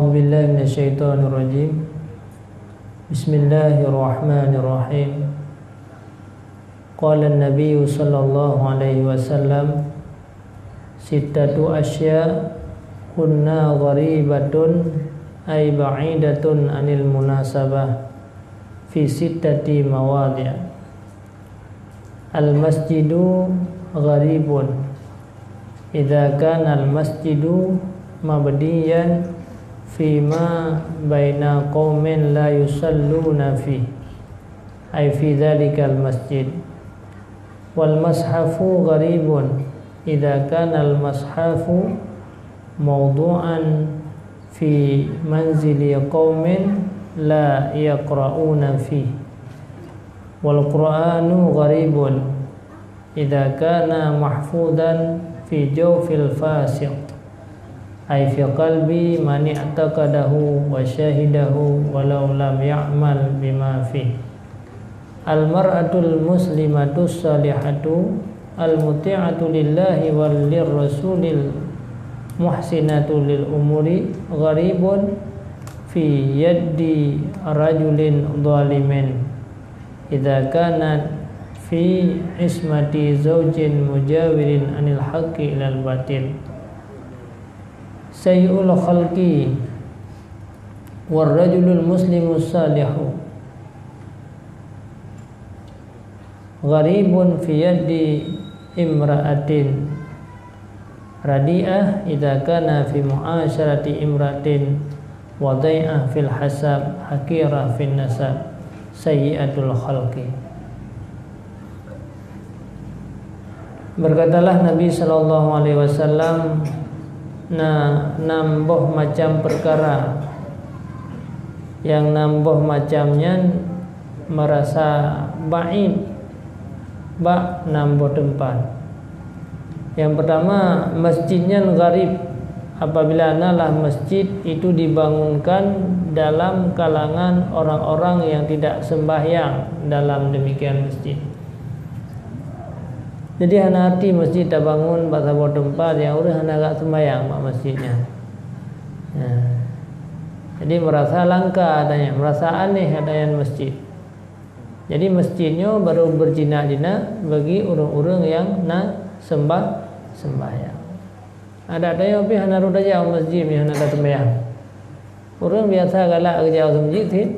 A'udzu billahi minasyaitonir rajim. Bismillahirrahmanirrahim. Qala an-nabiy sallallahu alaihi wasallam, sittatu asya kunna gharibatun ay ba'idatun anil munasabah fi sittati mawadhi'. Al-masjidu gharibun idza kana al-masjidu mabdiyan fima baina qaumin la yusalluna fi ay fi dzalikal masjid. Wal mashafu gharibun idza kana al mashafu mawdu'an fi manzili qaumin la yaqra'una fi. Wal qur'anu gharibun idza kana mahfudan fi jawfil fasiq ay fi qalbi man i'taqadahu wa syahidahu walau lam ya'mal bima fi. Al mar'atul muslimatu salihatu al muti'atu lillahi wal lirrasulil muhsinatu lil umuri gharibun fi yaddi rajulin zalimin idza kanat fi ismati zawjin mujawirin anil haqqi ilal batil. Sayyul khalqi war rajulul muslimu salihu gharibun fi yaddi imra'atin radi'ah idza kana fi mu'asyarati imra'atin wadai'ah fil hasab hakirah fin nasab sayyi'atul khalqi. Berkatalah Nabi sallallahu alaihi wasallam, nambuh macam perkara yang nambuh macamnya merasa ba'id nambuh tempat. Yang pertama, masjidnya gharib apabila nalah masjid itu dibangunkan dalam kalangan orang-orang yang tidak sembahyang dalam demikian masjid. Jadi hana arti masjid tak bangun pada sebuah tempat yang udah hana agak sembahyang mak masjidnya. Jadi merasa langka adanya, merasa aneh adanya masjid. Jadi masjidnya baru berjinak-jinak bagi orang-orang yang nak sembahyang. Ada yang lebih hana ruda jauh masjid yang hana tak sembahyang. Orang biasa galak jauh masjid,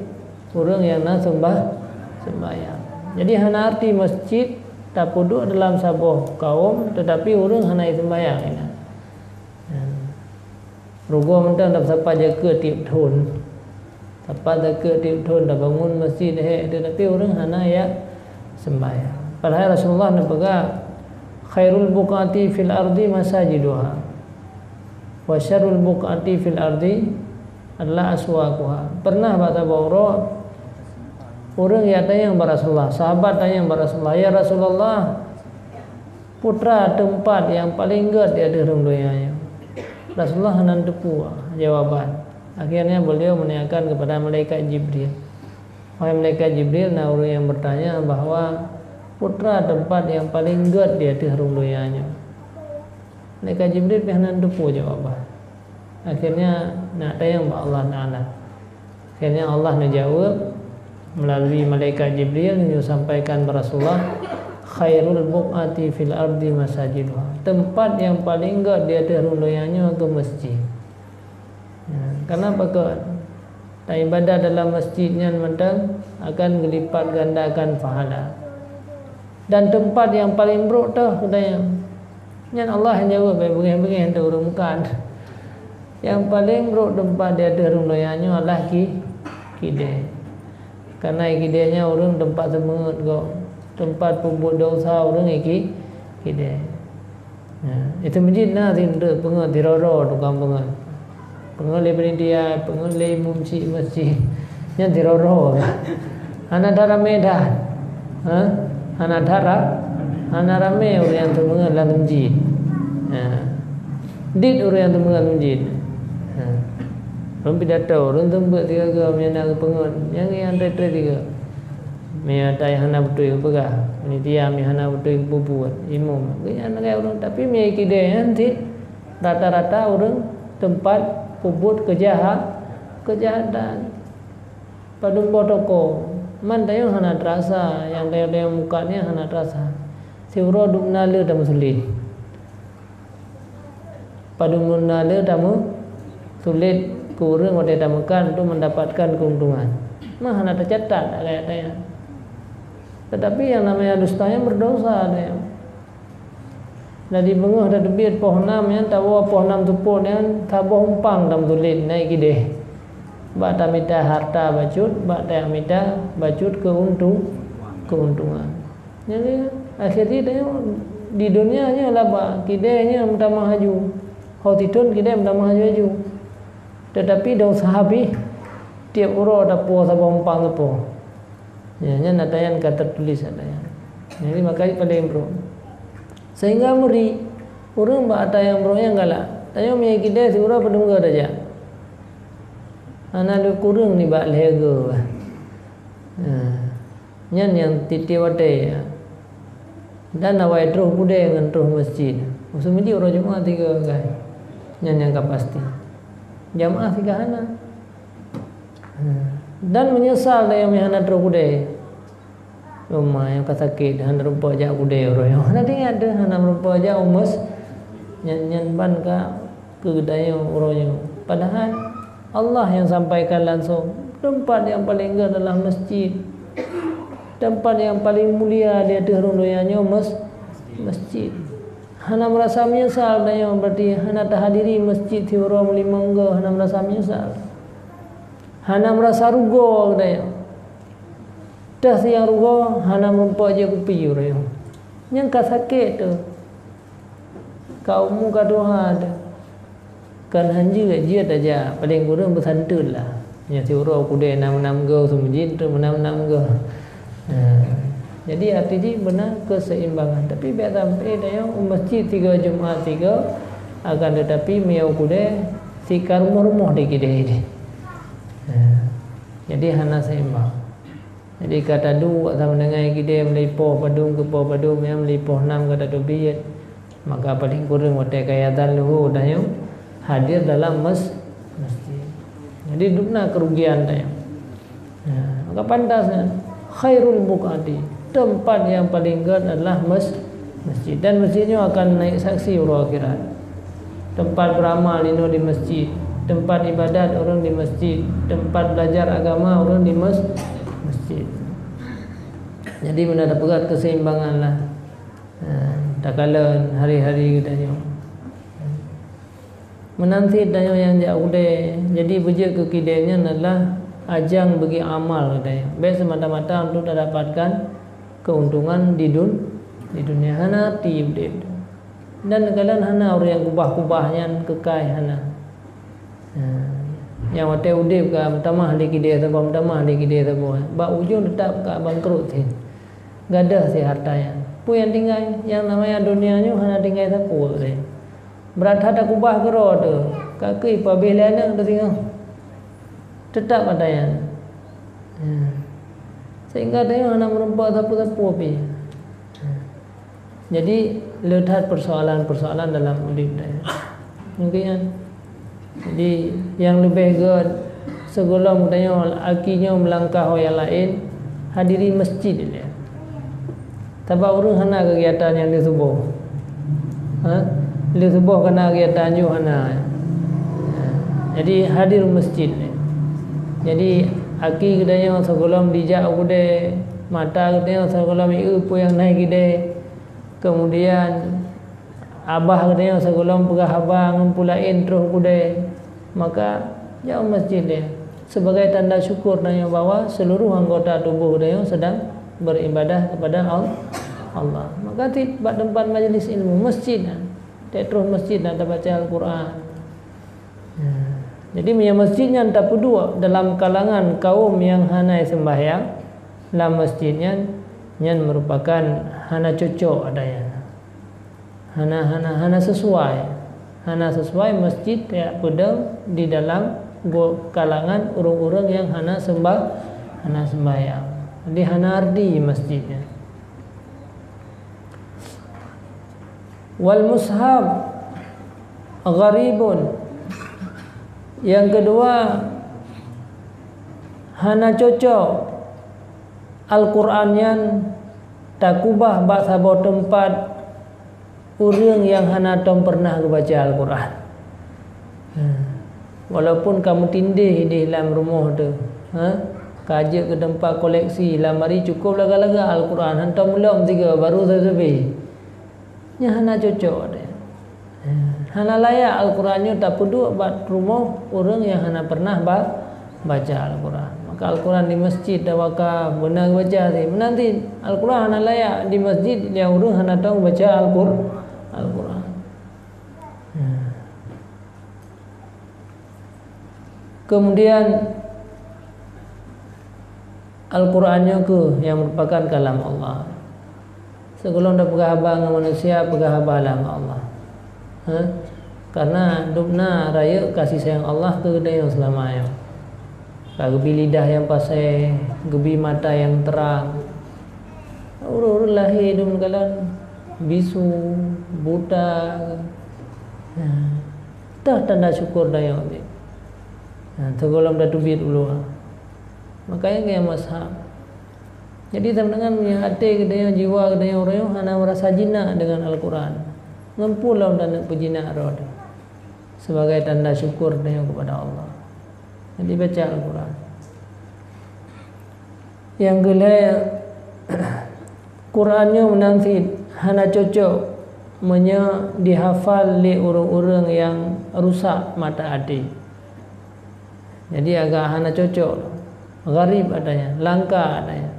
orang yang nak sembahyang. Jadi hana arti masjid tak duduk dalam sabuh kaum tetapi orang hana sembahyang ini. Rugo mentang tak siapa jaga tiap tahun. Siapa jaga tiap tahun dah bangun masjid tetapi orang hana ya sembahyang. Padahal Rasulullah nak pegang khairul buqati fil ardi masajiduha wa syarrul buqati fil ardi adalah aswaquha. Pernah baca bauro orang yang tanya kepada Rasulullah, sahabat tanya kepada Rasulullah, ya Rasulullah, putra tempat yang paling gede di dalam dunia. Rasulullah hendak tepu jawaban. Akhirnya beliau menanyakan kepada malaikat Jibril. Wahai malaikat Jibril, nah orang yang bertanya bahwa putra tempat yang paling gede di dalam dunia. Malaikat Jibril hendak tepu jawaban. Akhirnya nak tanya kepada Allah Taala. Akhirnya Allah menjawab melalui malaikat Jibril yang sampaikan kepada Rasulullah, khairul buqati fil ardi masajiduha. Tempat yang paling enggak di atas dunianya itu masjid. Kenapa kau ibadah dalam masjidnya mentang akan gelipat gandakan pahala. Dan tempat yang paling buruk tu katanya. Yang Allah yang jawab bagi yang turunkan. Yang paling buruk tempat di atas dunianya adalah kidai. Karena kidainya orang tempat semengut kau, tempat pembuat dosa orang kidai. Itu masjid nah tidak pengut diroro tukang pengut. Pengut lebih dia, pengut lebih mumsi masjid. Yang diroro. Anak darah medan, anak darah, anak rame orang yang semengut dalam masjid. Dit orang yang semengut masjid. Orang pidato, orang tempat tiga ke menyana ke pengut, yang tre tiga. Menyata yang hana betul pegah, panitia hana betul bubuat, imam. Yang nak orang tapi menyai kidai nanti rata-rata orang tempat pubut kejahat kejahatan padung toko man tayo hana terasa yang tayo mukanya hana terasa siuro duk nale tamu sulit padung nale tamu sulit kurang wadai tamukan untuk mendapatkan keuntungan mah hana tercatat kayak tayo. Tetapi yang namanya dustanya berdosa tayo. Dari benguh dah debit poh nam yang tahu poh nam tu poh yang taboh umpang dalam tulit naik gede. Bata minta harta bacut, bata minta bacut keuntungan. Jadi akhirnya dia di dunianya lah ba kidenya minta mahaju. Hotitun kide minta mahaju. Tetapi dah sahabi tiap uro dah poh taboh umpang tu poh. Ya, nya natayan kata tulis ada ya. Jadi makanya paling bro. Sehingga muri urang ba ada yang bro yang galak. Tayo mi kide si ura pedungga aja. Ana lu kurang ni ba lego. Nyan yang titi wate ya. Dan awai terus bude dengan terus masjid. Usumidi ura Jumaat tiga guys. Nyan yang pasti. Jamaah tiga hana. Dan menyesal dia mihana terus bude. Rumah yang kasakit hana rupa aja bude ro yang hana ingat dah hana rupa aja umus nyan ban ka kegedayan uronya. Padahal Allah yang sampaikan langsung tempat yang paling ingat adalah masjid. Tempat yang paling mulia di atas dunianya masjid. Hana merasa menyesal dah berarti hana tak hadiri masjid tiura melimangga hana merasa menyesal. Hana merasa rugo dah. Dah siang rugo hana mempunyai je kupi orang. Yang kasakit tu. Kau muka doa ada. Kan hanji je aja paling kurang bersantun lah. Nya tiura kude 6 go sumjin tu 6 go. Jadi artinya benar keseimbangan. Tapi biar sampai dah masjid 3 Jumaat 3 akan tetapi miau kude sikar rumah di kide ini. Jadi hana seimbang. Jadi kata dua sama dengan kita melipoh padung ke poh padung yang melipoh 6 kata dobiyat maka paling kurang wate kayatan luhu dah hadir dalam masjid. Jadi dupna kerugian dah. Maka pantasnya khairul buqati tempat yang paling gad adalah masjid dan masjidnya akan naik saksi ura akhirat. Tempat beramal ini di masjid, tempat ibadat orang di masjid, tempat belajar agama orang di masjid. Jadi benda dapat keseimbangan lah. Tak kala hari-hari kita nyo. Menanti danyo yang jauh deh. Jadi bejak kekidenya adalah ajang bagi amal katanya. Baik semata-mata untuk dapatkan keuntungan di dunia hana tiib deh. Dan kalian hana orang yang kubah-kubahnya kekay hana. Yang wate udip ka pertama hari kide atau pertama hari kide atau ba ujung tetap ka bangkrut sin. Gadah si hartanya. Pu yang tinggal yang namanya dunianya hana tinggal sapu sin. Berat hata kubah kero tu. Kaki pa belana tu tinggal. Tetap ada yang. Sehingga dia hana merempat sapu-sapu api. Jadi lihat persoalan-persoalan dalam udip dia. Mungkin jadi yang lebih good sebelum tanya akinya melangkah yang lain hadiri masjid dia. Sebab orang hana kegiatan yang di subuh. Di subuh kena kegiatan ju hana. Jadi hadir masjid dia. Jadi aki kedanya sebelum dijak kude mata kedanya sebelum ibu yang naik gede. Kemudian abah katanya segolong pegah abang ngumpulain terus kude maka jauh masjid dia sebagai tanda syukur nanya bahwa seluruh anggota tubuh dia sedang beribadah kepada Allah. Maka tempat majlis ilmu masjid terus masjid dan baca Al-Quran. Jadi masjidnya tak kedua dalam kalangan kaum yang hana sembahyang dalam masjidnya yang merupakan hana cocok adanya. Hana sesuai masjid ya pedang di dalam kalangan urung-urung yang hana sembahyang. Jadi hana ardi masjidnya. Wal mushaf gharibun. Yang kedua hana cocok Al-Quran yang tak kubah bak sabo tempat urang yang hana tom pernah baca Al-Quran. Walaupun kamu tindih di dalam rumah tu, kajak ke tempat koleksi lamari cukup laga-laga Al-Quran hantar mulam 3 baru selesai. Nya hana cocok dia. Hana layak Al-Qurannya tak perlu buat rumah orang yang hana pernah baca Al-Quran. Maka Al-Quran di masjid dah wakaf benar baca sih. Nanti Al-Quran hana layak di masjid yang orang hana tahu baca Al-Quran. Kemudian Al-Qurannya ke yang merupakan kalam Allah. Sebelum dah pegahaba dengan manusia, pegahaba alam Allah. Karena dubna raya kasih sayang Allah ke dia yang selamanya. Gebi lidah yang pasai, gebi mata yang terang. Urut lahir dum kalan bisu, buta. Dah tanda syukur dia ni. Sebelum dah tubit dulu. Makanya kayak mazhab. Jadi dengan punya hati kedaya jiwa kedaya orang hana merasa jinak dengan Al-Quran. Ngempulau dan berjinak roh sebagai tanda syukur dia kepada Allah. Jadi baca Al-Quran. Yang kedua, Qurannya menanti hana cocok dihafal oleh orang-orang yang rusak mata hati. Jadi agak hana cocok, gharib adanya, langka adanya.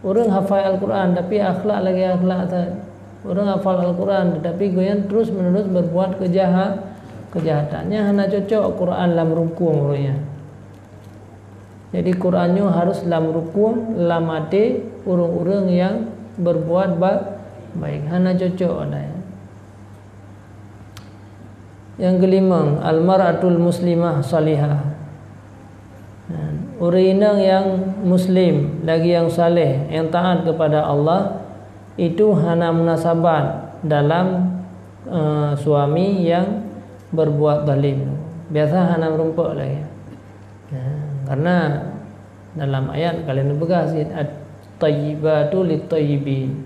Orang hafal Al-Quran tapi akhlak lagi akhlak tak. Orang hafal Al-Quran tetapi goyan terus menerus berbuat kejahatannya hana cocok Quran dalam rukun orangnya. Jadi Qurannya harus dalam rukun, dalam hati orang-orang yang berbuat baik. Hana cocok adanya. Yang kelima, al-mar'atul muslimah salihah. Orang yang muslim lagi yang saleh, yang taat kepada Allah itu hana munasabat dalam suami yang berbuat zalim. Biasa hana merumpuk lagi. Karena dalam ayat kalian begas at-tayyibatu lit-tayyibin.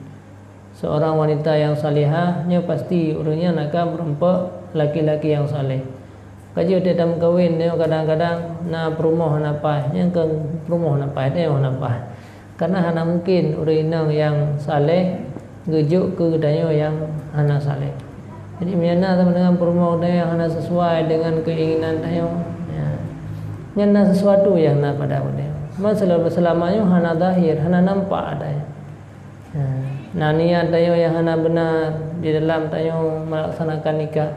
Seorang wanita yang salihahnya pasti orangnya nak merumpuk laki-laki yang saleh. Kaji dia dalam kahwin dia kadang-kadang nak perumah napa, yang ke perumah napa dia napa. Karena hana mungkin orang yang saleh gejuk ke daya yang hana saleh. Jadi miana sama dengan perumah dia yang hana sesuai dengan keinginan dia. Nyana sesuatu yang nak pada dia. Masalah selamanya hana zahir, hana nampak dia. Nah niat dia yang hana benar di dalam dia melaksanakan nikah.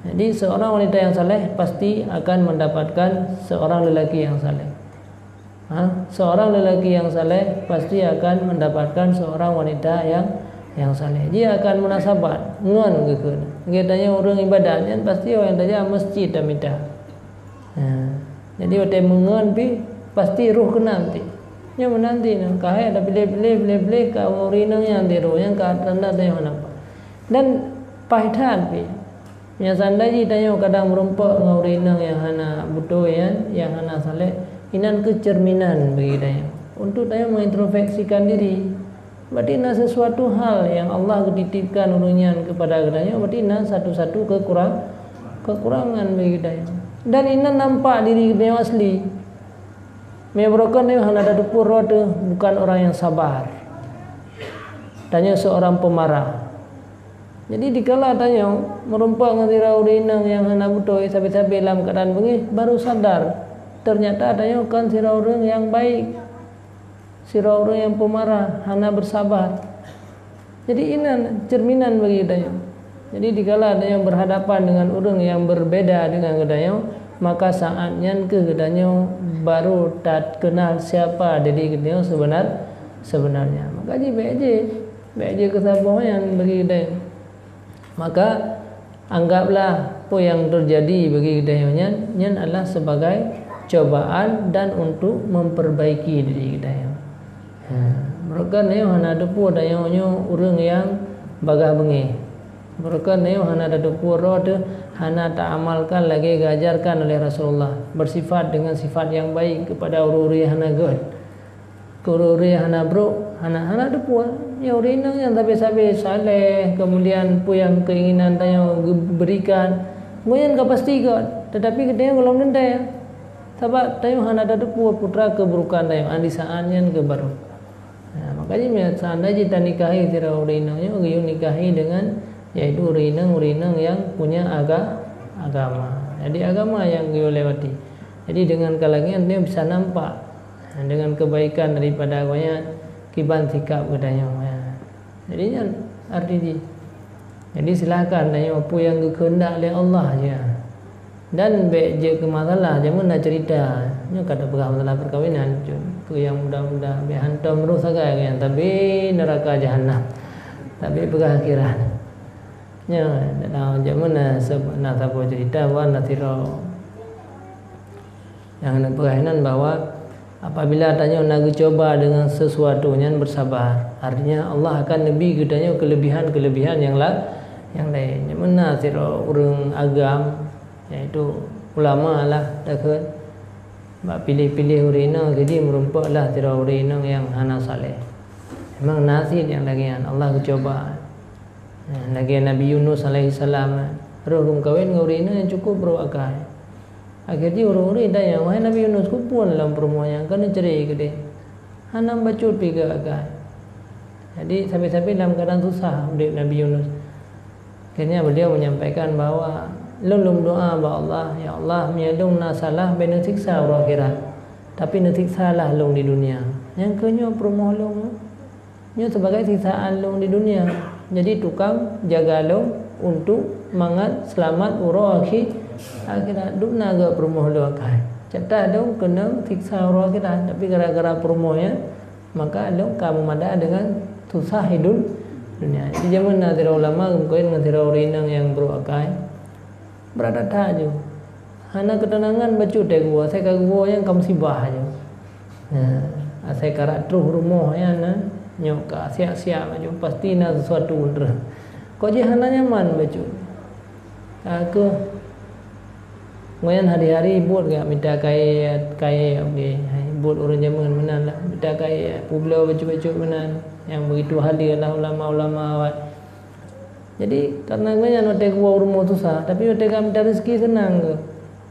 Jadi seorang wanita yang saleh pasti akan mendapatkan seorang lelaki yang saleh. Seorang lelaki yang saleh pasti akan mendapatkan seorang wanita yang saleh. Dia akan munasabat ngan gitu. Katanya orang ibadahnya pasti orang tanya masjid dah minta. Jadi waktu mengan pi pasti ruh kena nanti. Nya menanti nang kahai ada pilih ka urina yang di ruh yang ka tanda tanya apa. Dan pahitan pi. Yang sandai tanya kadang merumpuk dengan orang yang hana butuh yang hana saleh, inan kecerminan bagi dia. Untuk dia mengintrospeksikan diri. Berarti nak sesuatu hal yang Allah titipkan urunyan kepada dia, berarti nak satu-satu kekurangan bagi dia. Dan inan nampak diri dia asli. Menyebabkan dia hana ada dapur roda bukan orang yang sabar. Tanya seorang pemarah. Jadi dikala tanya merumpak dengan tirau rinang yang hana butuh sampai-sampai dalam keadaan begini baru sadar ternyata tanya kan sirau orang yang baik, sirau orang yang pemarah, hana bersabar. Jadi ini cerminan bagi tanya. Jadi dikala tanya berhadapan dengan orang yang berbeda dengan kedanya, maka saatnya ke kedanya baru tak kenal siapa diri kedanya sebenarnya. Maka baik je kesabaran bagi kedanya. Maka anggaplah apa yang terjadi bagi kedayanya adalah sebagai cobaan dan untuk memperbaiki diri kedaya. Mereka ni hana depu dayanya orang yang bagah bengi. Berkan neu hana dadu pura tu hana tak amalkan lagi diajarkan oleh Rasulullah. Bersifat dengan sifat yang baik kepada ururi hana god. Ururi hana bro, hana ada puan. Ya urina yang tapi saleh, kemudian pu yang keinginan tanya berikan. Kemudian ka pasti god. Tetapi kedai kalau nendai. Sebab tayo hana dadu putra keburukan tayo andisaannya ke baru. Nah, makanya seandainya kita nikahi tira urina, yo nikahi dengan yaitu urinang yang punya agama. Jadi agama yang dia lewati. Jadi dengan kalangan dia bisa nampak dengan kebaikan daripada agamanya kiban sikap kedanya. Jadi kan arti. Jadi silakan tanya apa yang dikehendak oleh Allah aja. Dan je ke masalah jangan nak cerita. Nya kata masalah perkawinan ke yang mudah-mudah be hantam terus agak yang tapi neraka jahanam. Tapi berakhiran. Ya, jangan nak tahu cerita wan natiro yang nak perhatian bahwa apabila tanya nak coba dengan sesuatu yang bersabar, artinya Allah akan lebih gedanya kelebihan yang lain. Yang mana natiro urang agam yaitu ulama lah takkan pilih-pilih urina jadi merumpaklah tiro urina yang hana saleh. Memang nasib yang lagian Allah coba. Lagi Nabi Yunus alaihissalam roh kawin ngurina yang cukup bro akai. Akhirnya orang-orang tanya, wahai Nabi Yunus kupun dalam permohonan kena cerai ke dia. Hanam bacut piga akai. Jadi sampai-sampai dalam keadaan susah hidup Nabi Yunus. Akhirnya beliau menyampaikan bahwa lulum doa ba Allah, ya Allah miadung na salah bena siksa orang akhirat. Tapi na siksa lah long di dunia. Yang kenyo permohonan nya sebagai siksaan long di dunia. Jadi tukang jaga lo untuk mangat selamat uro akhirat duk naga permoh lo akai. Cata dong kena siksa uro akhirat tapi gara-gara permohnya maka lo kamu mada dengan susah hidup dunia. Di zaman natira ulama kemudian natira urinang yang bro akai berada tajo. Hana ketenangan bacu teh gua saya kagua yang kamu sibah aja. Nah, saya karat terus rumah ya na. Nyoka siap-siap aja pasti nak sesuatu bener. Kau je hana nyaman baju. Aku ngoyan hari-hari buat gak minta kaya okey. Buat orang zaman menan lah. Minta kaya publio baju-baju menan yang begitu hadir lah ulama-ulama awak. Jadi karena ngoyan otek gua rumah susah, tapi otek minta rezeki senang ke.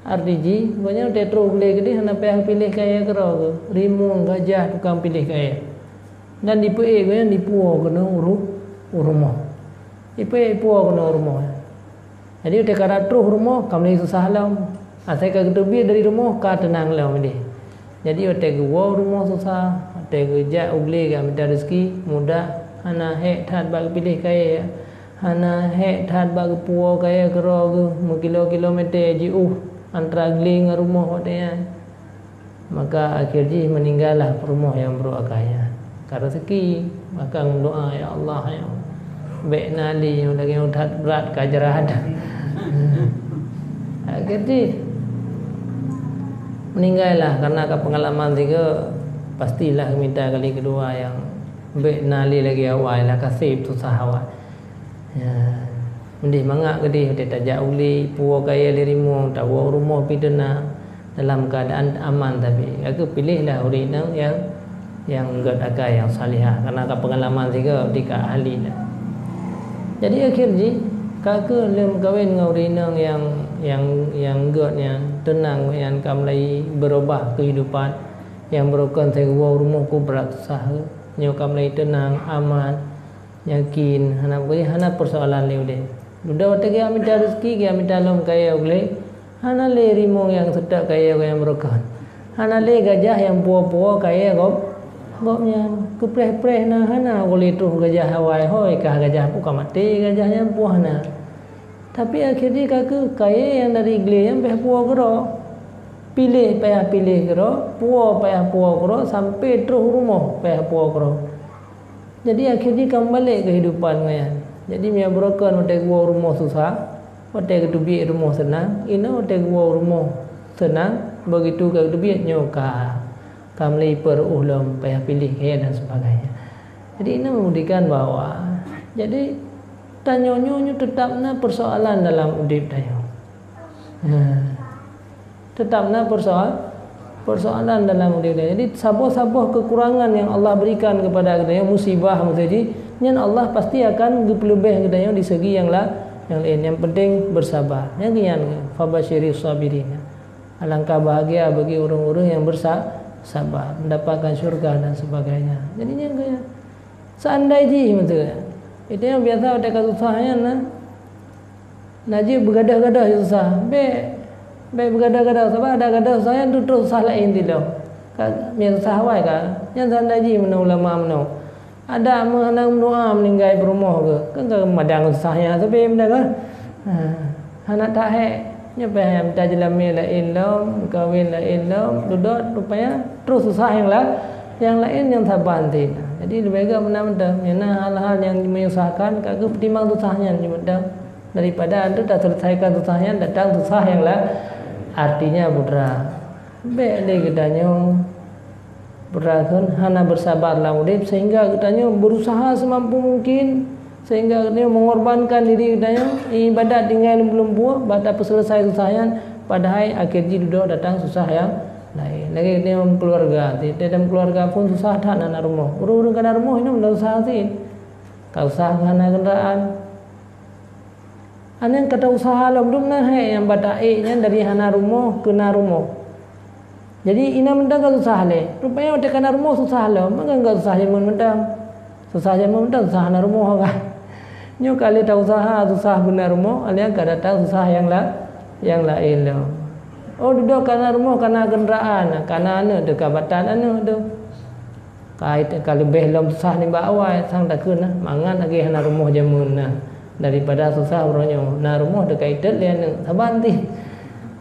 Artiji, ngoyan otek terus boleh gede hana payah pilih kaya kero ke. Rimu gajah tukang pilih kaya. Dan di PE ko yan di puo kena rumah. Di PE puo kena rumah. Jadi udah kara terus rumah kami susah lah. Asal ka ketubir dari rumah ka tenang lah mende. Jadi udah gua rumah susah, udah kerja ugli ka minta rezeki mudah. Hana hek that bag pilih kaya. Hana hek that bag puo kaya kero kilometer jauh antara gli dengan rumah hotean. Maka akhirnya meninggallah rumah yang berakaya. Karena rezeki maka doa ya Allah ya baik nali yang lagi udah berat kajaran. Akhirnya meninggallah karena pengalaman tiga pastilah minta kali kedua yang baik nali lagi awal lah kasih susah awal. Ya, mendih mangak gede udah tajak uli puo kaya lirimu tahu rumah pidana dalam keadaan aman tapi aku pilihlah urina yang gad akai yang salihah karena pengalaman tiga ketika ahli dah. Jadi akhirnya kakak lem kawin dengan urina yang gadnya tenang yang kamlai berubah kehidupan yang berokan saya rumahku berat susah nyo kamlai tenang aman yakin hana persoalan leu deh. Udah waktu dia minta rezeki dia minta lom kaya boleh hana le rimong yang sedak kaya yang berokan hana le gajah yang puo-puo kaya gopnya kepreh-preh na hana boleh tu gajah hawai hoi kah gajah puka mati gajahnya puana. Tapi akhirnya kakak kaya yang dari gile yang payah puo kero pilih kero payah puo kero sampai terus rumah payah puo kero. Jadi akhirnya kembali kehidupan ngayan. Jadi mia broken otek gua rumah susah, otek ketubi rumah senang, ina otek gua rumah senang, begitu ketubi nyoka. Kamli perulam payah pilih kaya dan sebagainya. Jadi ini membuktikan bahwa jadi tanyonyo tetapna persoalan dalam udip dayo. Tetapna persoalan dalam udip dayo. Jadi sabah-sabah kekurangan yang Allah berikan kepada dayo, musibah maksudnya, nyan Allah pasti akan lebih dayo di segi yang lain. Yang penting bersabar. Yang kian fabashiri sabirin. Alangkah bahagia bagi orang-orang yang bersabar, mendapatkan syurga dan sebagainya. Jadi yang kaya seandainya betul. Itu yang biasa ada kesusahannya nah. Najib bergadah-gadah susah. Be bergadah-gadah sebab ada gadah saya tu terus salah inti lo. Yang susah awai ka. Yang seandainya menau ulama menau. Ada menang doa meninggal berumah ke. Kan madang susahnya tapi benda kan. Anak tak nya payah minta jelami la ilm, kawin la ilm, duduk rupanya terus susah yang lain yang sabar nanti. Jadi lebih baik menang-menang. Mana hal-hal yang menyusahkan kagak pertimbang susahnya menang daripada anda tak selesaikan susahnya datang susah yang lain. Artinya budra. Baik dia katanya berakan hana bersabarlah urip sehingga katanya berusaha semampu mungkin sehingga katanya mengorbankan diri katanya ibadat tinggal belum buah pada selesai susahnya padahal akhirnya duduk datang susah yang lain. Lagi dalam keluarga, dalam keluarga pun susah tak nak rumah. Urus-urus kana rumah ini belum susah sih. Tak usah kana kendaraan. Anak kata usaha lah belum nah yang bataiknya dari hana rumah ke na rumah. Jadi ina mendang kalau susah le. Rupanya ada kana rumah susah lah. Maka enggak susah yang mendang. Susah yang mendang susah hana rumah kan. Nyo kali tak usaha susah guna rumah, alian kada tahu susah yang lain lah. Oh duduk kana rumah kana kenderaan, kana anu de kabatan anu tu. Kait kalau belum susah ni bawa sang tak kena mangan lagi hana rumah jamun nah. Daripada susah orangnya na rumah de kaitet lian sabanti.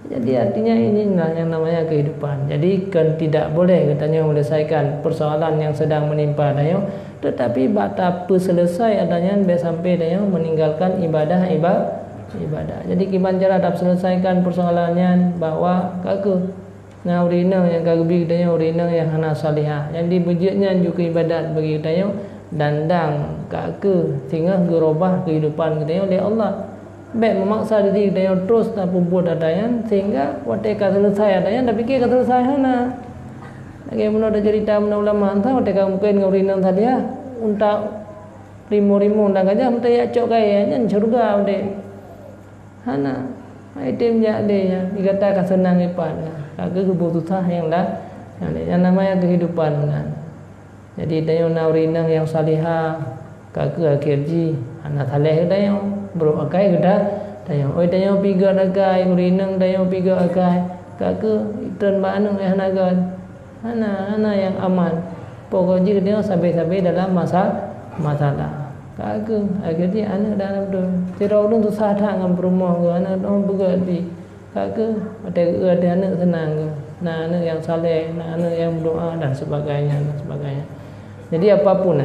Jadi artinya inilah yang namanya kehidupan. Jadi kan tidak boleh katanya menyelesaikan persoalan yang sedang menimpa dayo, tetapi betapa selesai adanya sampai dayo meninggalkan ibadah. Jadi gimana cara dapat selesaikan persoalannya bahwa kaku na urina yang kagebi dayo urina yang hana salihah. Yang dibujuknya juga ibadat bagi dayo dandang kaku sehingga gerubah kehidupan dayo oleh Allah. Baik memaksa diri dia terus tak buat adayan sehingga wateka selesai adayan tapi kita selesai hana. Lagi mana ada cerita mana ulama entah wateka mungkin ngurinan tadi ya untuk rimu undang aja minta ya cok kayaknya surga udah hana item ya dia dikatakan senang ipan kagak kebutuhan yang namanya kehidupan kan. Jadi dia naurinan yang salihah kagak akhirji anak saleh dia bro akai geda dayo oi dayo piga agai urinang dayo piga agai kake itun ba anu hanagan hana yang aman pokoknya dia sampai dalam masalah kake akhirnya anak dalam tu tiro dun susah tak ngam rumah ke anak dong bergadi kake ada anak senang ke nah anak yang saleh nah anak yang berdoa dan sebagainya. Jadi apapun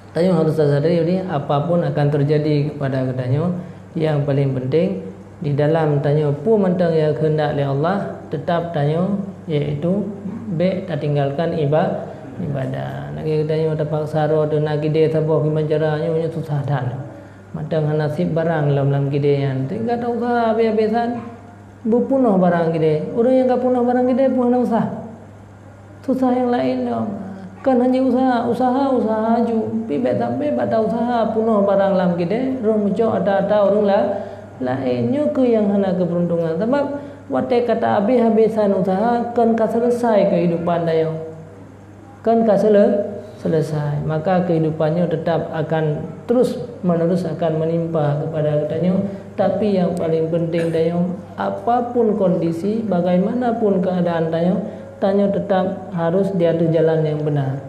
Tayo harus sadari ini apapun akan terjadi kepada katanya yang paling penting di dalam tanya pu mentang yang kehendak oleh Allah tetap tanya yaitu tak tinggalkan ibadah. Nak katanya terpaksa ro dan nak gede sabah gimana caranya punya susah dan matang nasib barang dalam gidean tinggal tak usah habis-habisan bupunuh barang gede. Orang yang tak punuh barang gede pun nak susah yang lain dong. Kan hanya usaha ju pibet sampai bata usaha punuh barang lam gede rum jo ada orang lainnya ke yang hana keberuntungan sebab wate kata habis-habisan usaha kan selesai kehidupan dayo kan selesai maka kehidupannya tetap akan terus menerus akan menimpa kepada katanya. Tapi yang paling penting dayo apapun kondisi bagaimanapun keadaan dayo tanya tetap harus di atas jalan yang benar.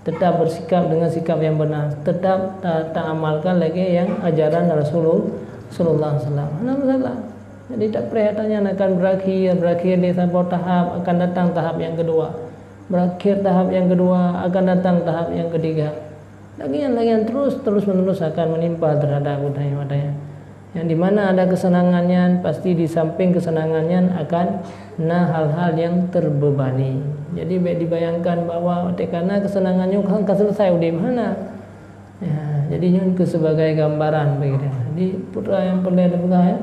Tetap bersikap dengan sikap yang benar. Tetap tak amalkan lagi yang ajaran Rasulullah SAW. Alhamdulillah. Jadi tak perhatiannya akan berakhir di sebuah tahap akan datang tahap yang kedua. Berakhir tahap yang kedua akan datang tahap yang ketiga. Lagi yang terus menerus akan menimpa terhadap budaya. Yang dimana ada kesenangannya pasti di samping kesenangannya akan hal-hal yang terbebani. Jadi baik dibayangkan bahwa karena kesenangannya kan selesai udah mana Ya, jadi nyun ke sebagai gambaran begitu. Jadi putra yang perlu ada ya,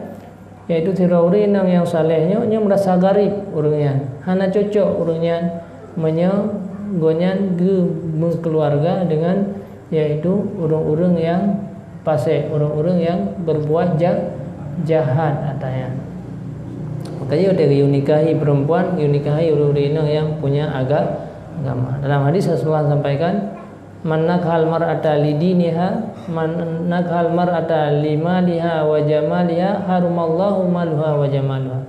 yaitu tirori nang yang salehnya nya merasa garib urangnya. Hana cocok urangnya menyogonyan ge keluarga dengan yaitu urang-urang yang pasek, urang-urang yang berbuat jahat atanya. Makanya udah nikahi perempuan, nikahi urang-urang yang punya agama. Dalam hadis Rasulullah sampaikan, man nakhal mar'ata lidiniha man nakhal mar'ata limaliha wa jamaliha harumallahu maluha wa jamaluha.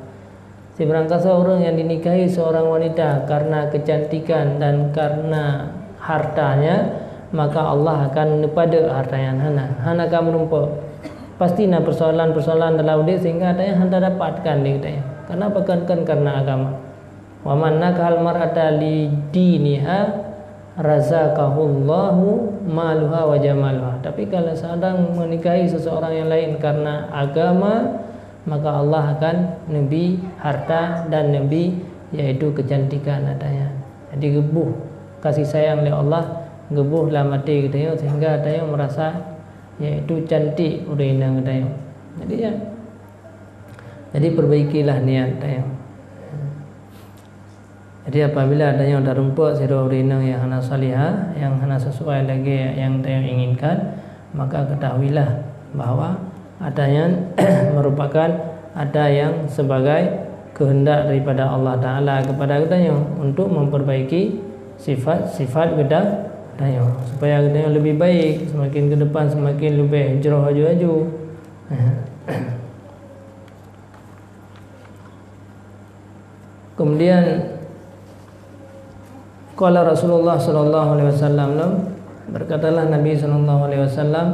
Seberangkali seorang yang dinikahi seorang wanita karena kecantikan dan karena hartanya, maka Allah akan nepada hartanya hana kamu numpuk. Pastilah persoalan-persoalan dalam dia sehingga adanya handa dapatkan dia. Karena bukan karena agama. Wa man nakhal mar'ata lidiniha razaqahullahu maluha wa jamaluha. Tapi kalau sedang menikahi seseorang yang lain karena agama, maka Allah akan nabi harta dan nabi yaitu kecantikan adanya. Jadi gebuh kasih sayang oleh Allah, gebuh dalam hati kita sehingga adanya merasa yaitu cantik urang adanya. Jadi ya. Jadi perbaikilah niat adanya. Jadi apabila adanya udah rumput siro urinang yang hana salihah, yang hana sesuai lagi yang tayang inginkan, maka ketahuilah bahwa adanya merupakan ada yang sebagai kehendak daripada Allah Ta'ala kepada kita untuk memperbaiki sifat-sifat kita supaya kita lebih baik, semakin ke depan semakin lebih hijrah aju-aju. Kemudian qala Rasulullah sallallahu alaihi wasallam, berkatalah Nabi sallallahu alaihi wasallam,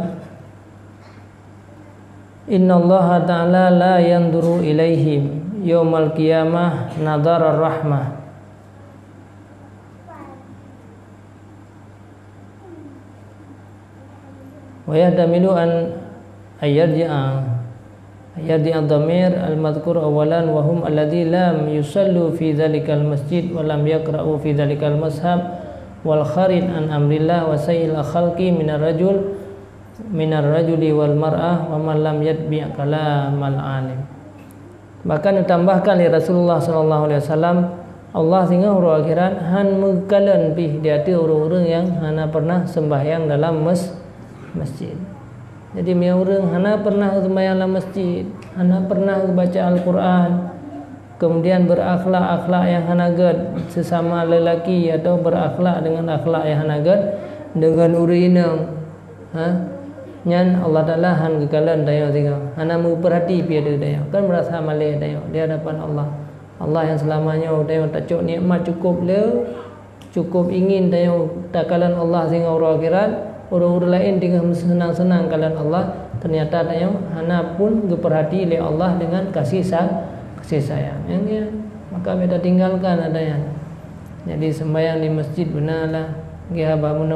innallaha ta'ala la yanduru ilaihim yaumal qiyamah nadhara rahmah wa yahtamilu an ayarji'a dhamir al-madhkur awalan wa hum alladhi lam yusallu fi dhalikal masjid wa lam yaqra'u fi dhalikal mashab wal kharid an amrillah wa sayyil khalqi minar rajuli wal mar'ah wa man lam yatbi' kalamal alim. Bahkan ditambahkan oleh Rasulullah sallallahu alaihi wasallam, Allah sehingga huruf akhirat han mengkalan pi di hati orang-orang yang hana pernah sembahyang dalam masjid. Jadi orang hana pernah sembahyang dalam masjid, hana pernah baca Al-Quran, kemudian berakhlak-akhlak yang hana gad sesama lelaki atau berakhlak dengan akhlak yang hana gad dengan urinang. Nyan Allah Ta'ala han kekalan dayo tinggal hana memperhati pi ada dayo kan merasa malih dayo di hadapan Allah. Allah yang selamanya dayo tak cukup nikmat cukup le, cukup ingin dayo takalan Allah sehingga orang akhirat. Orang-orang lain dengan senang-senang kalian Allah, ternyata dayo hana pun diperhati oleh Allah dengan kasih sayang. Yang maka beta tinggalkan adanya. Jadi sembahyang di masjid benarlah dia bangun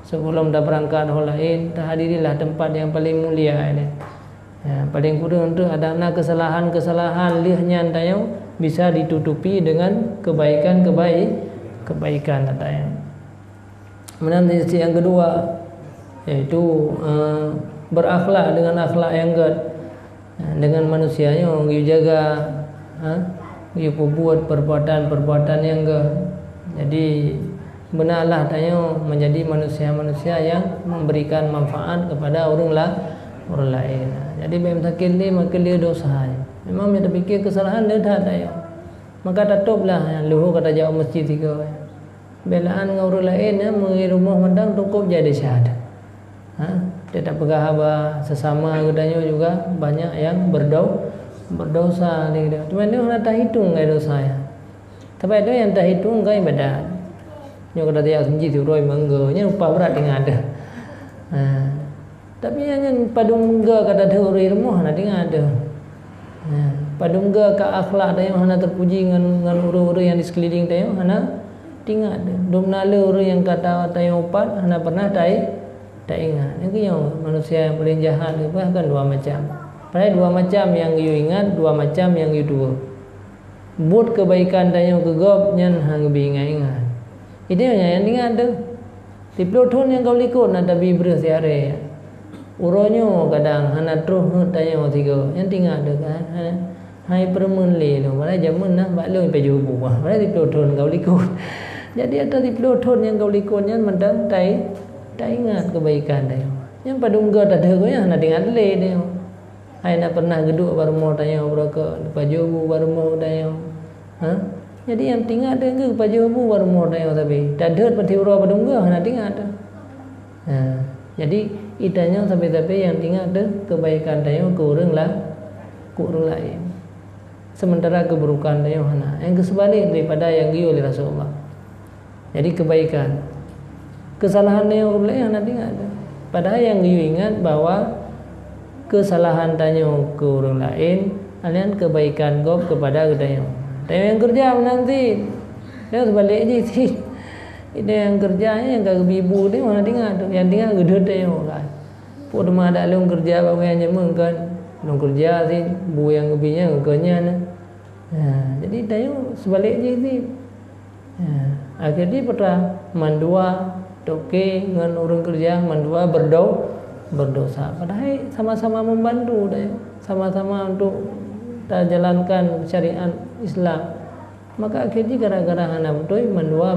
sebelum dah berangkat orang lain, hadirilah tempat yang paling mulia ini. Ya, paling kurang tu ada kesalahan-kesalahan lihnya dayo bisa ditutupi dengan kebaikan adanya. Kemudian sisi yang kedua yaitu berakhlak dengan akhlak yang gad dengan manusianya, you jaga, you buat perbuatan yang gad. Jadi benarlah tanya menjadi manusia-manusia yang memberikan manfaat kepada orang lain. Jadi memang dia dosa. Memang dia fikir kesalahan dia tak ada. Maka tutuplah luhur kata jauh masjid tiga. Belaan dengan orang lain mengi rumah mandang cukup jadi syahadat. Dia tak pegah apa sesama katanya juga banyak yang berdosa dia. Cuma dia nak tak hitung gaya dosa ya. Tapi ada yang tak hitung gaya ibadat. Nyo kata dia senji roi mangga, nya upah berat dengan ada. Tapi hanya padung mangga kata ada orang rumah nak dengan ada. Padung mangga ka akhlak dia hana terpuji dengan orang-orang yang di sekeliling dia hana tinggal ada. Dom nala orang yang kata tayo upat hana pernah tak ingat. Ini manusia yang paling jahat ni bahkan dua macam. Padahal dua macam yang you ingat, dua macam yang you dua. Buat kebaikan tayo kegop nyan hang bi ingat. Itu yang ingat tu. Tiplotun yang kau likut nak tabi bersiare. Uronyo kadang hana terus tanya tiga. Yang tinggal ada kan. Hai permen le lo. Malah jamun nah bak lo pe jubu. Malah tiplotun kau likut. Jadi ada tiplotun yang kau likut yang mendang tai ingat kebaikan dia. Yang padungga tak ada yang hana tinggal le dia. Hai nak pernah geduk baru mau tanya beraka pe jubu baru mau tanya. Jadi yang tinggal ada ke pajubu baru mau tanya tapi tak ada pati ura padungga hana tinggal ada. Jadi itanya sampai-sampai yang tinggal ada kebaikan dia kurang lain. Sementara keburukan dia hana. Yang kesebalik daripada yang giu oleh Rasulullah. Jadi kebaikan. Kesalahan dia orang lain hana tinggal ada. Padahal yang giu ingat bahwa kesalahan tanya ke orang lain alian kebaikan kau kepada dia. Tapi yang kerja nanti dia sebalik je sih. Dia yang kerjanya yang kagak bibu dia mana tinggal tu. Yang tinggal gede dia kan. Pun rumah ada long kerja bawa yang nyemeng kan. Long kerja sih bu yang gebinya genya nah. Jadi dia sebalik je sih. Akhirnya pernah mandua toke dengan orang kerja mandua berdosa. Padahal sama-sama membantu dia. Sama-sama untuk jalankan syariat Islam. Maka akhirnya gara-gara hana betul mendua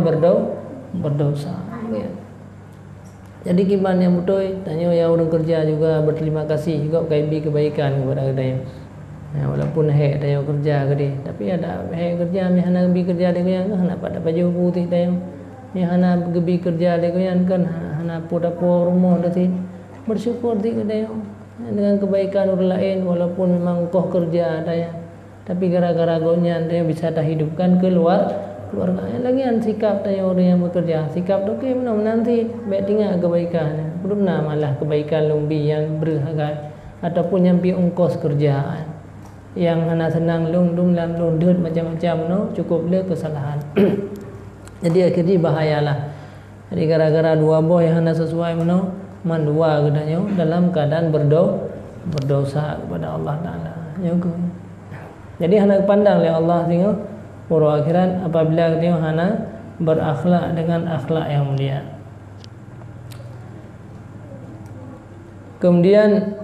berdosa. Ya. Jadi gimana yang betul tanya yang orang kerja juga berterima kasih juga kebaikan kepada dia. Walaupun tanya kerja ke dia, tapi ada kerja mi hana bi kerja dia yang hana pada baju putih dia. Mi hana bi kerja dia yang kan hana poda-poda rumah dia. Bersyukur dia dengan kebaikan orang lain walaupun memang koh kerja ada tapi gara-gara gonyan dia bisa dah hidupkan keluarga lagi an sikap tanya orang yang bekerja sikap tu ke mana nanti baik tinggal kebaikan belum malah kebaikan lumbi yang berharga ataupun yang pi ongkos kerjaan yang hana senang lung dut macam-macam no cukup le kesalahan. Jadi akhirnya bahayalah. Jadi gara-gara dua boy hana sesuai mano mandua katanya dalam keadaan berdosa kepada Allah Taala. Jadi hana pandang oleh Allah tengok pura akhirat apabila dia hana berakhlak dengan akhlak yang mulia. Kemudian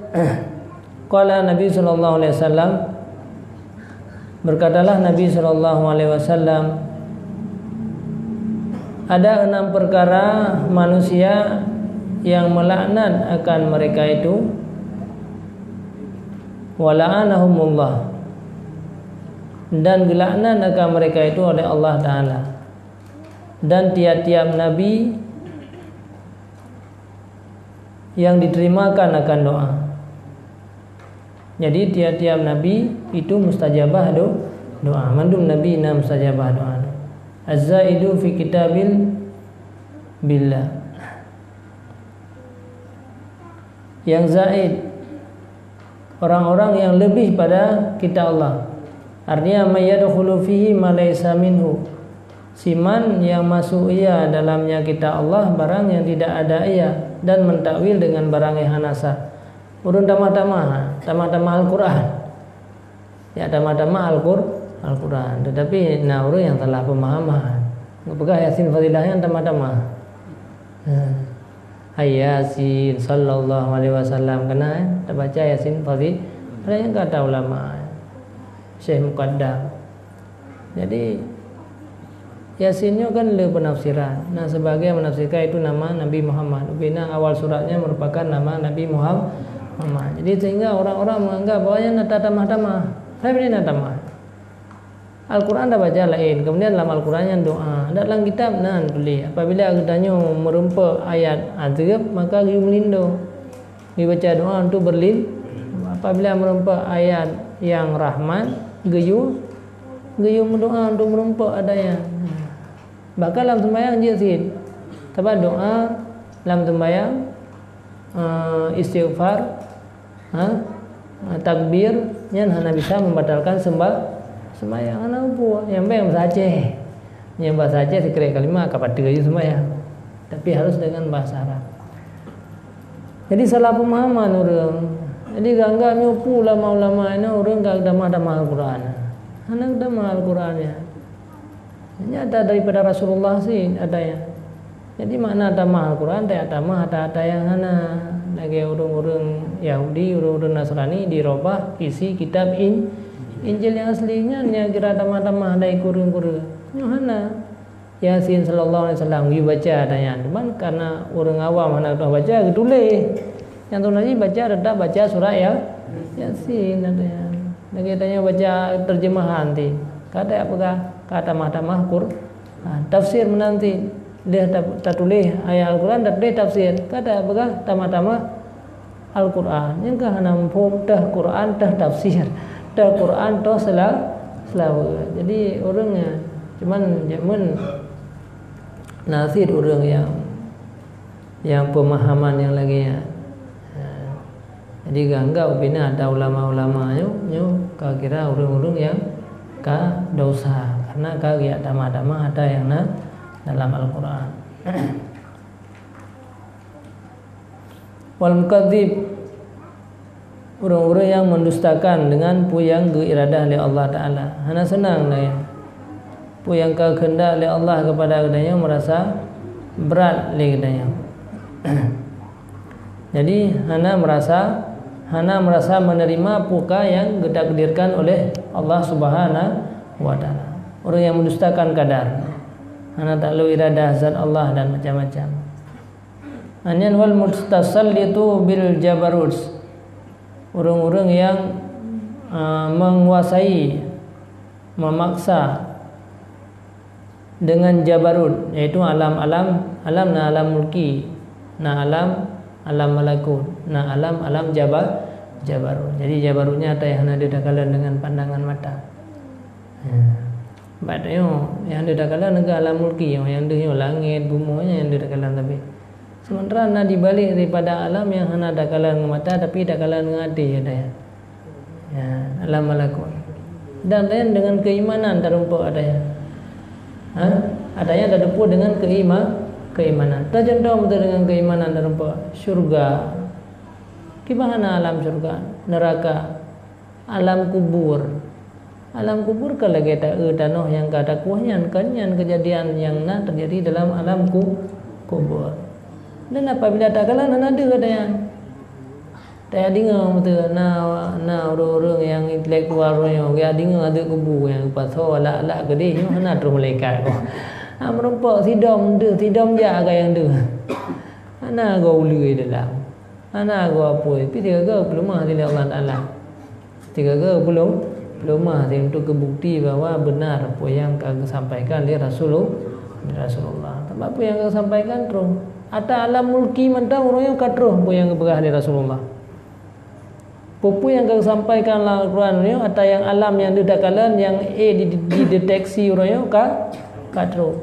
qala Nabi sallallahu alaihi wasallam berkatalah Nabi sallallahu alaihi wasallam ada 6 perkara manusia yang melaknat akan mereka itu wala'anahumullah dan gelaknat akan mereka itu oleh Allah Ta'ala dan tiap-tiap nabi yang diterimakan akan doa. Jadi tiap-tiap nabi itu mustajabah doa. Mandum nabi na mustajabah doa. Az-zaidu fi kitabil billah. Yang zaid orang-orang yang lebih pada kitab Allah. Artinya mayyadkhulu fihi ma laysa minhu. Siman yang masuk ia dalamnya kitab Allah barang yang tidak ada ia dan mentakwil dengan barang yang hanasa. Urun tamah-tamah Al-Quran. Ya tamah-tamah Al-Quran. Tetapi urun yang telah pemahaman. Apakah Yasin fadilahnya tamah-tamah? Yasin sallallahu alaihi wasallam kena tak baca Yasin fadil. Ada yang kata ulama Syekh Muqaddam. Jadi Yasinnya kan le penafsiran. Nah sebagai menafsirkan itu nama Nabi Muhammad. Bina awal suratnya merupakan nama Nabi Muhammad. Jadi sehingga orang-orang menganggap bahwa nata tamah-tamah. Saya beri nata tamah. Al-Quran dah baca lain. Kemudian dalam Al-Qurannya doa. Dalam kitab tulis. Apabila katanya merumpa ayat azab maka dia melindo. Dia baca doa untuk berlin. Apabila merumpa ayat yang rahman, geyu berdoa untuk merumpa adanya. Bahkan dalam sembahyang dia sih. Sebab doa dalam sembahyang istighfar, takbir, yang hanya bisa membatalkan sembahyang anak buah yang baik saja yang bahasa saja sekira kalimat kapan tiga sembahyang tapi harus dengan bahasa Arab. Jadi salah pemahaman orang. Jadi gangga nyopu ulama-ulama ini orang gak damah Al-Quran. Anak damah Al-Quran ya. Ini ada daripada Rasulullah sih ada ya. Jadi makna tamah Al-Quran tak tamah ada yang hana lagi urung-urung Yahudi, urung-urung Nasrani dirubah isi kitab Injil yang aslinya nya kira tamah-tamah ada kurung-kurung. Hana Yasin sallallahu alaihi wasallam dibaca adanya. Cuman karena orang awam hana tahu baca tulis. Yang tu lagi baca tetap baca surah ya Yasin adanya. Lagi tanya baca terjemahan ti. Kata apakah kata tamah Quran. Tafsir menanti dia tak tulis ayat Al-Quran tak tulis tafsir. Kata apakah tamah Al-Quran. Yang kah nampung dah Quran dah tafsir. Dah Quran dah selalu. Jadi orangnya cuman zaman nasir orang yang pemahaman yang lagi ya. Jadi ganggau bina ada ulama-ulama nyu kira orang-orang yang ka dosa karena kaya dama-dama ada yang dalam Al-Quran. Wal mukadzib orang-orang yang mendustakan dengan puyang iradah oleh Allah Ta'ala. Hana senang lah ya. Puyang kehendak oleh Allah kepada kedanya merasa berat oleh kedanya. Jadi hana merasa menerima puka yang ditakdirkan oleh Allah Subhanahu wa Ta'ala. Orang yang mendustakan kadar. Hana tak lu iradah zat Allah dan macam-macam. Anyan wal mustasallitu bil jabarut. Orang-orang yang menguasai, memaksa dengan jabarut, yaitu alam mulki, alam malakut, alam jabarut. Jadi jabarutnya ada yang didakalan dengan pandangan mata. Badanya yang didakalan dengan alam mulki, yang dia langit, bumi yang didakalan tapi. Sementara nak dibalik daripada alam yang hana dakalan dengan mata tapi dakalan dengan hati ada ya. Alam malakut. Dan dengan keimanan terumpak ada ya. Adanya ada depu dengan keimanan. Tercontoh betul dengan keimanan terumpak syurga. Gimana alam syurga, neraka, alam kubur. Alam kubur kalau kita tanah yang kata kuahnya kan yang kejadian yang terjadi dalam alam kubur. Dan apabila tak kalah ada katanya. Tak dengar betul orang-orang yang intelektual orang yang dengar ada kubu yang pasal alak gede ni mana terus malaikat ko. Merompak sidam dia agak yang tu. Ana go ului dalam. Ana go apa? Tapi tiga ke belum mah dari Allah Taala. Tiga ke belum mah untuk kebukti bahwa benar apa yang kau sampaikan oleh Rasulullah. Apa yang kau sampaikan terus. Ata alam mulki mentang orang yang katruh apa yang keberah dari Rasulullah. Pupu yang kau sampaikan Al-Quran ni atau yang alam yang didakalan yang dideteksi orang yang katruh.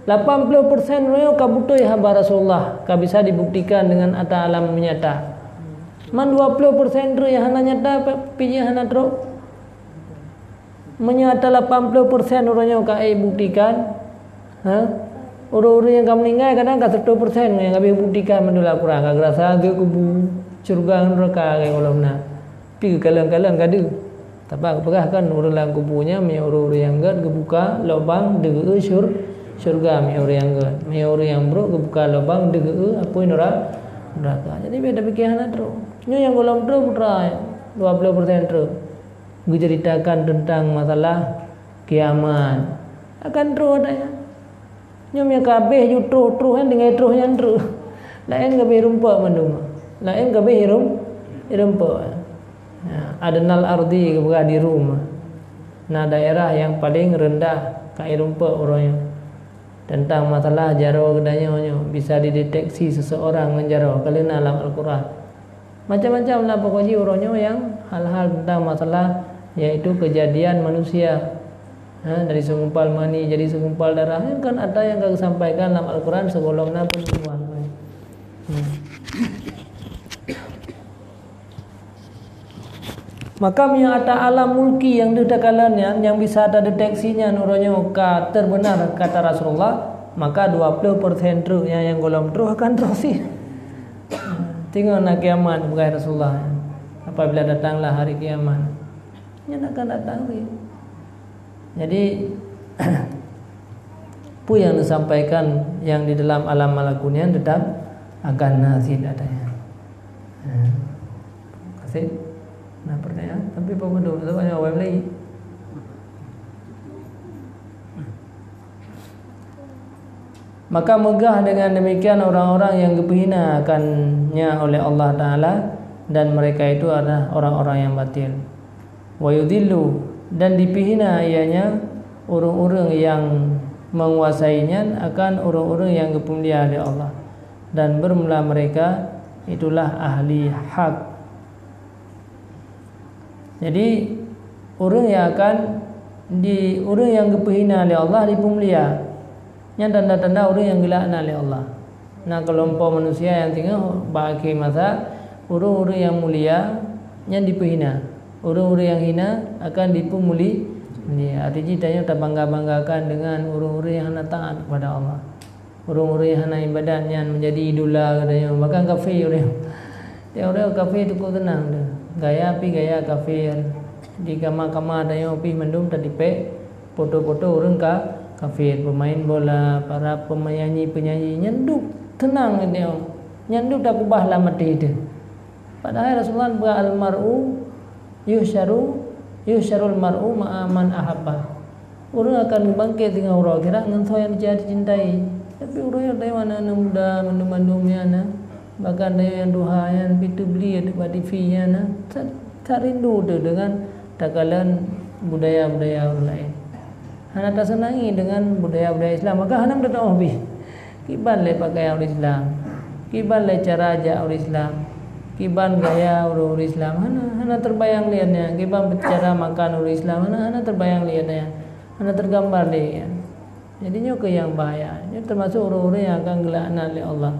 80% orang yang kabutoi habar Rasulullah ka bisa dibuktikan dengan ata alam menyata. Man 20% tu yang hana nyata pinya hana teruk. Menyata 80% orang yang ka buktikan. Orang-orang yang kamu meninggal kadang kat 100% yang kami buktikan menurut Al-Quran. Kau rasa ada kubu surga neraka kayak kalau nak. Pi kalang-kalang kada. Tapi apakah kan orang dalam kubunya orang-orang yang gad kebuka lubang dege surga orang yang gad. Orang yang buruk kebuka lubang dege apa neraka. Jadi beda pikiran terus. Nyo yang golong terus putra 20% terus. Menceritakan tentang masalah kiamat. Akan terus adanya. Nyom yang kabeh ju truh kan dengan truh yang truh. Lain kabeh rumpa mandung. Lain kabeh rumpa. Adnal ardi kebuka di rumah. Nah daerah yang paling rendah kai rumpa orangnya. Tentang masalah jaro kedanya bisa dideteksi seseorang menjaro kalina dalam Al-Quran. Macam-macam lah pokoknya orangnya yang hal-hal tentang masalah yaitu kejadian manusia. Dari segumpal mani jadi segumpal darah kan ada yang kau sampaikan dalam Al-Quran sebelumnya penjual. Maka yang ada alam mulki yang didakalannya yang bisa ada deteksinya nuranya terbenar kata Rasulullah maka 20% truk yang golong truk akan terus sih. Tinggal nak kiamat bukan Rasulullah. Apabila datanglah hari kiamat, yang akan datang sih. Jadi apa yang disampaikan yang di dalam alam malakunian tetap akan nazil adanya. Kasih. Nah pertanyaan, tapi apa betul? Banyak awam lagi. Maka megah dengan demikian orang-orang yang dihina akannya oleh Allah Ta'ala, dan mereka itu adalah orang-orang yang batil. Wa yudhillu, dan dipihina ianya orang-orang yang menguasainya akan orang-orang yang dipulia oleh Allah, dan bermula mereka itulah ahli hak. Jadi orang yang akan orang yang dipihina oleh Allah dipulia. Yang tanda-tanda orang yang dilaknat oleh Allah. Nah, kelompok manusia yang tinggal bagi masa orang-orang yang mulia yang dipihina, orang-orang yang hina akan dipumuli. Ini artinya tanya tak bangga-banggakan dengan orang-orang yang hendak taat kepada Allah, orang-orang yang hendak ibadat yang menjadi idola katanya. Bahkan kafir orang. Dia orang kafir itu kau tenang dah. Gaya api gaya kafir. Di kamar-kamar tanya api mendum tadi pe foto-foto orang kafir, pemain bola, para penyanyi nyanduk tenang dia. Nyanduk tak ubahlah mati itu. Padahal Rasulullah berkata al-mar'u yusyarul mar'u ma'aman ahabba. Orang akan bangkit dengan orang kira dengan yang dia cintai. Tapi orang yang dari mana muda mandum-mandumnya na, bahkan dari yang duha yang pitu beli ada pada TV-nya na, tak rindu tu dengan takalan budaya-budaya orang lain. Hana tak senangi dengan budaya-budaya Islam, maka hana tak tahu habis. Kiban le pakai orang Islam, kiban le cara aja orang Islam, kiban gaya orang Islam, hana terbayang lihatnya. Kiban cara makan orang Islam, hana terbayang lihatnya, hana tergambar lihat. Jadinya ke yang bahaya. Ini termasuk orang-orang yang akan gelaknat oleh Allah.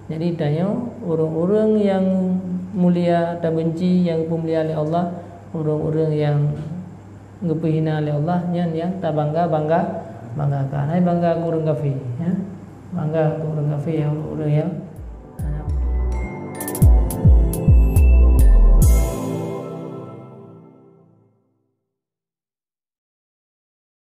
Jadi tanya orang-orang yang mulia tak benci, yang pemulia oleh Allah, orang-orang yang ngepihina oleh Allah, yang tak banggakan. Hai bangga ku orang kafir, ya. Bangga ku orang kafir yang orang yang